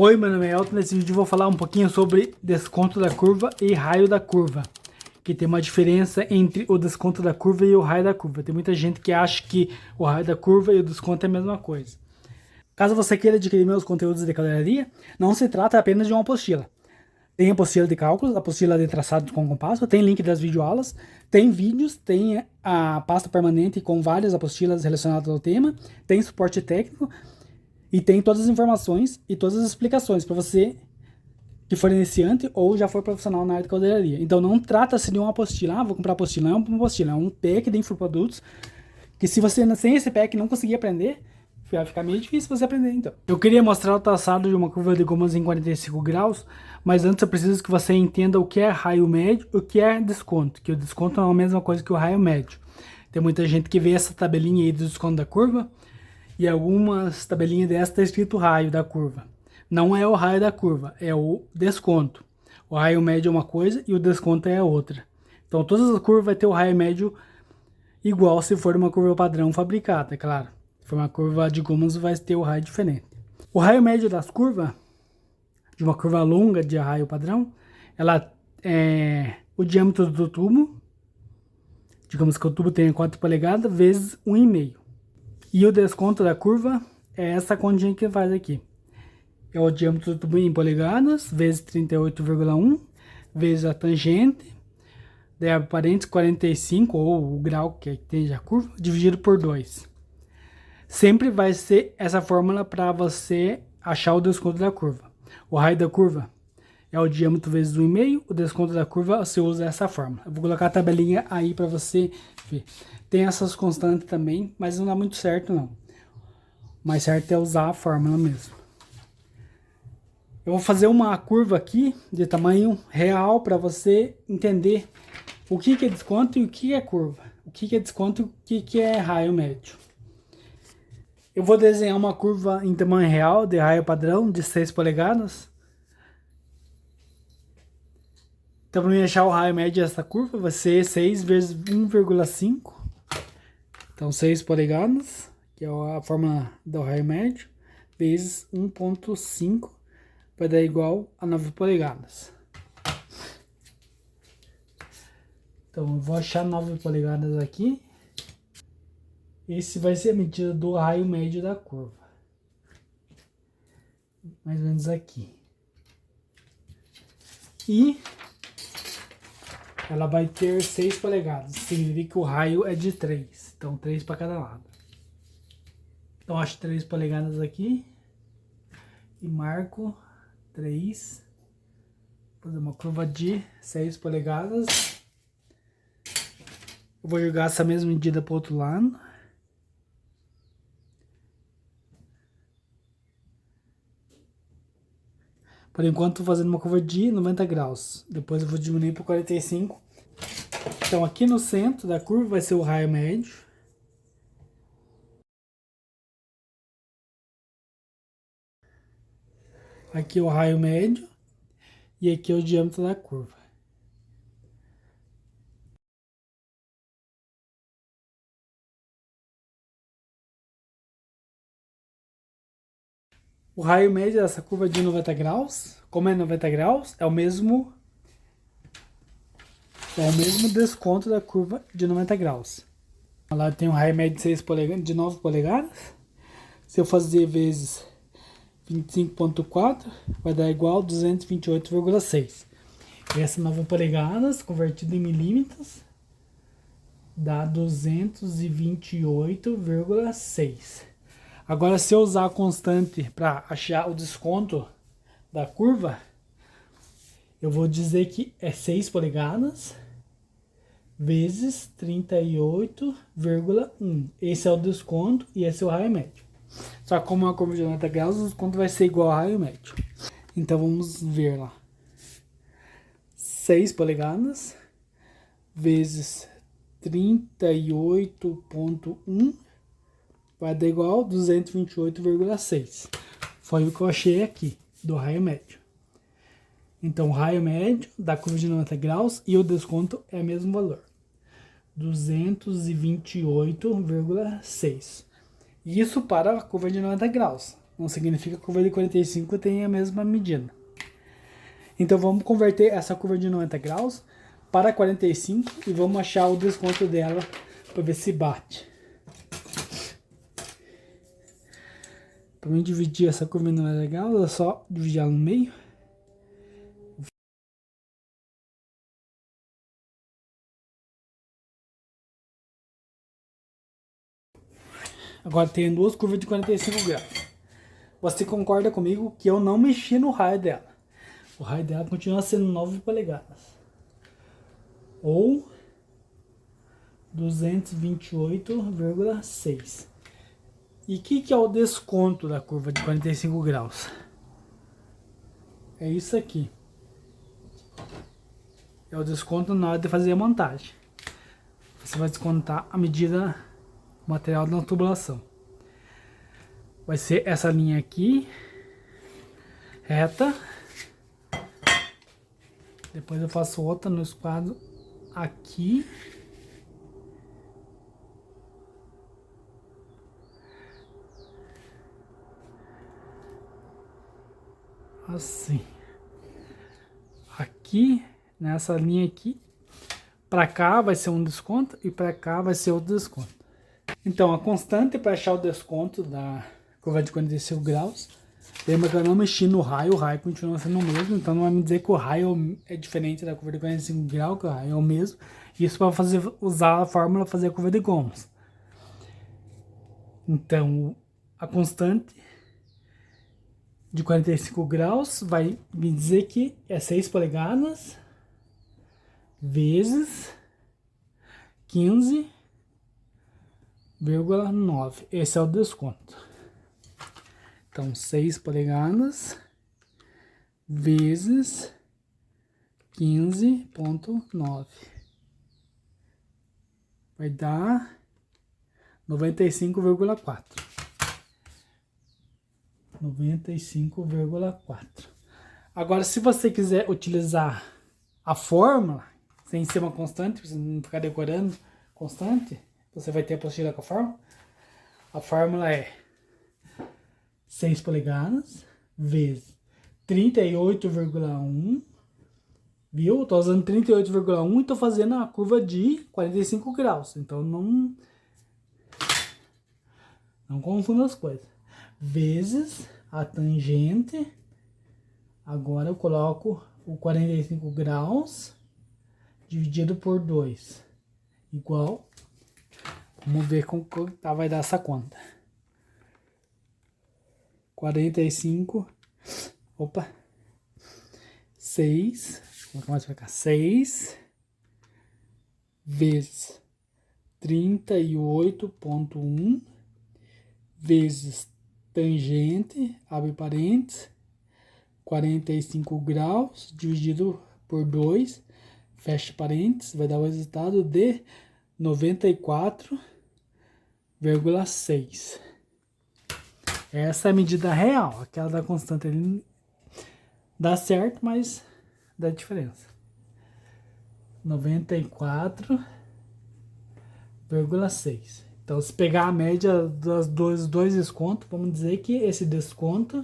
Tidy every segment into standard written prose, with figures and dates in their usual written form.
Oi, meu nome é Elton. Nesse vídeo eu vou falar um pouquinho sobre desconto da curva e raio da curva, que tem uma diferença entre o desconto da curva e o raio da curva. Tem muita gente que acha que o raio da curva e o desconto é a mesma coisa. Caso você queira adquirir meus conteúdos de cadernaria, não se trata apenas de uma apostila. Tem apostila de cálculos, apostila de traçado com compasso, tem link das videoaulas, tem vídeos, tem a pasta permanente com várias apostilas relacionadas ao tema, tem suporte técnico e tem todas as informações e todas as explicações para você que for iniciante ou já for profissional na área de cadernaria. Então não trata-se de uma apostila, vou comprar apostila, não é uma apostila, é um pack de infoprodutos que se você sem esse pack não conseguir aprender, vai ficar meio difícil você aprender então. Eu queria mostrar o traçado de uma curva de gomas em 45 graus, mas antes eu preciso que você entenda o que é raio médio e o que é desconto, que o desconto não é a mesma coisa que o raio médio. Tem muita gente que vê essa tabelinha aí do desconto da curva e algumas tabelinhas dessa está escrito raio da curva. Não é o raio da curva, é o desconto. O raio médio é uma coisa e o desconto é outra. Então todas as curvas vai ter o raio médio igual se for uma curva padrão fabricada, é claro. Se for uma curva de gomas vai ter o raio diferente. O raio médio das curvas, de uma curva longa de raio padrão, ela é o diâmetro do tubo, digamos que o tubo tenha 4 polegadas, vezes 1,5. E o desconto da curva é essa continha que faz aqui. É o diâmetro do tubo em polegadas, vezes 38,1, vezes a tangente, daí abre parênteses 45, ou o grau que esteja a curva, dividido por 2. Sempre vai ser essa fórmula para você achar o desconto da curva. O raio da curva é o diâmetro vezes 1,5, o desconto da curva você usa essa fórmula. Eu vou colocar a tabelinha aí para você ver. Tem essas constantes também, mas não dá muito certo não. O mais certo é usar a fórmula mesmo. Eu vou fazer uma curva aqui de tamanho real para você entender o que é desconto e o que é curva. O que é desconto e o que é raio médio. Eu vou desenhar uma curva em tamanho real de raio padrão de 6 polegadas. Então para mim achar o raio médio dessa curva vai ser 6 vezes 1,5. Então 6 polegadas, que é a fórmula do raio médio, vezes 1,5. Vai dar igual a 9 polegadas. Então eu vou achar 9 polegadas aqui. Esse vai ser a medida do raio médio da curva. Mais ou menos aqui. E ela vai ter 6 polegadas. Significa que o raio é de 3. Então 3 para cada lado. Então acho 3 polegadas aqui. E marco 3. Vou fazer uma curva de 6 polegadas. Eu vou jogar essa mesma medida para o outro lado. Por enquanto estou fazendo uma curva de 90 graus. Depois eu vou diminuir para 45. Então aqui no centro da curva vai ser o raio médio. Aqui o raio médio. E aqui é o diâmetro da curva. O raio médio dessa curva é de 90 graus. Como é 90 graus, é o mesmo desconto da curva de 90 graus. Lá tem um raio médio de 6 polegadas, de 9 polegadas. Se eu fazer vezes 25,4, vai dar igual a 228,6. Essa 9 polegadas, convertido em milímetros, dá 228,6. Agora, se eu usar a constante para achar o desconto da curva, eu vou dizer que é 6 polegadas vezes 38,1. Esse é o desconto e esse é o raio médio. Só que como é uma curva de 90 graus, o desconto vai ser igual ao raio médio. Então vamos ver lá. 6 polegadas vezes 38,1 vai dar igual a 228,6. Foi o que eu achei aqui do raio médio. Então o raio médio da curva de 90 graus e o desconto é o mesmo valor. 228,6. Isso para a curva de 90 graus. Não significa que a curva de 45 tenha a mesma medida. Então vamos converter essa curva de 90 graus para 45 e vamos achar o desconto dela para ver se bate. Para mim dividir essa curva em 90 graus, é só dividir ela no meio. Agora tem duas curvas de 45 graus. Você concorda comigo que eu não mexi no raio dela? O raio dela continua sendo 9 polegadas. Ou 228,6. E o que é o desconto da curva de 45 graus? É isso aqui. É o desconto na hora de fazer a montagem. Você vai descontar a medida do material da tubulação. Vai ser essa linha aqui, reta. Depois eu faço outra no esquadro aqui. Assim. Aqui, nessa linha aqui. Pra cá vai ser um desconto e pra cá vai ser outro desconto. Então, a constante para achar o desconto da curva de 45 graus. Lembra que eu não mexi no raio, o raio continua sendo o mesmo, então não vai me dizer que o raio é diferente da curva de 45 graus, que o raio é o mesmo. Isso para usar a fórmula fazer a curva de Gomes. Então, a constante de 45 graus vai me dizer que é 6 polegadas vezes 15,9. Esse é o desconto. Então, 6 polegadas vezes 15,9 vai dar 95,4. 95,4. Agora, se você quiser utilizar a fórmula, sem ser uma constante, você não ficar decorando constante, você vai ter a apostila com a fórmula. A fórmula é 6 polegadas vezes 38,1, viu? Tô usando 38,1 e tô fazendo a curva de 45 graus. Então não confunda as coisas. Vezes a tangente. Agora eu coloco o 45 graus dividido por 2. Igual. Vamos ver como vai dar essa conta. 45, opa, 6, vou colocar mais pra cá, 6 vezes 38,1 vezes tangente, abre parênteses, 45 graus dividido por 2, fecha parênteses, vai dar o resultado de 94,6. Essa é a medida real. Aquela da constante ali dá certo, mas dá diferença. 94,6. Então, se pegar a média dos dois descontos, vamos dizer que esse desconto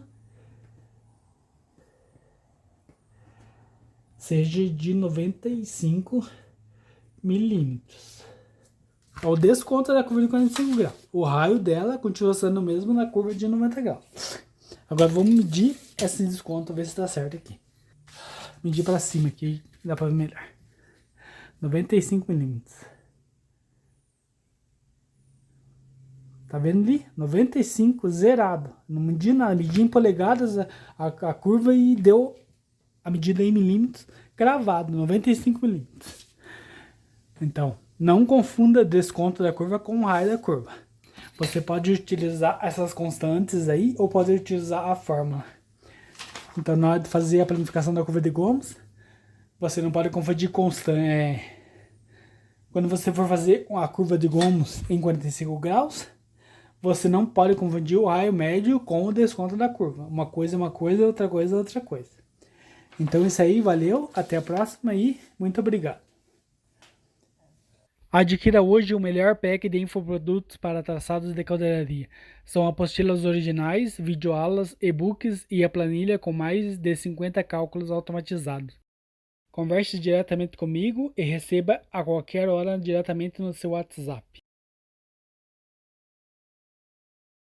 seja de 95 milímetros. É o desconto da curva de 45 graus. O raio dela continua sendo o mesmo na curva de 90 graus. Agora vamos medir esse desconto, ver se dá certo aqui. Medir para cima aqui, dá para ver melhor. 95 milímetros. Tá vendo ali? 95 zerado. Não medi nada, medi em polegadas a curva e deu a medida em milímetros cravado, 95 milímetros. Então, não confunda desconto da curva com o raio da curva. Você pode utilizar essas constantes aí ou pode utilizar a fórmula. Então, na hora de fazer a planificação da curva de Gomes, você não pode confundir constante. Quando você for fazer a curva de Gomes em 45 graus, você não pode confundir o raio médio com o desconto da curva. Uma coisa é uma coisa, outra coisa é outra coisa. Então, isso aí, valeu, até a próxima e muito obrigado. Adquira hoje o melhor pack de infoprodutos para traçados de caldeiraria. São apostilas originais, videoaulas, e-books e a planilha com mais de 50 cálculos automatizados. Converse diretamente comigo e receba a qualquer hora diretamente no seu WhatsApp.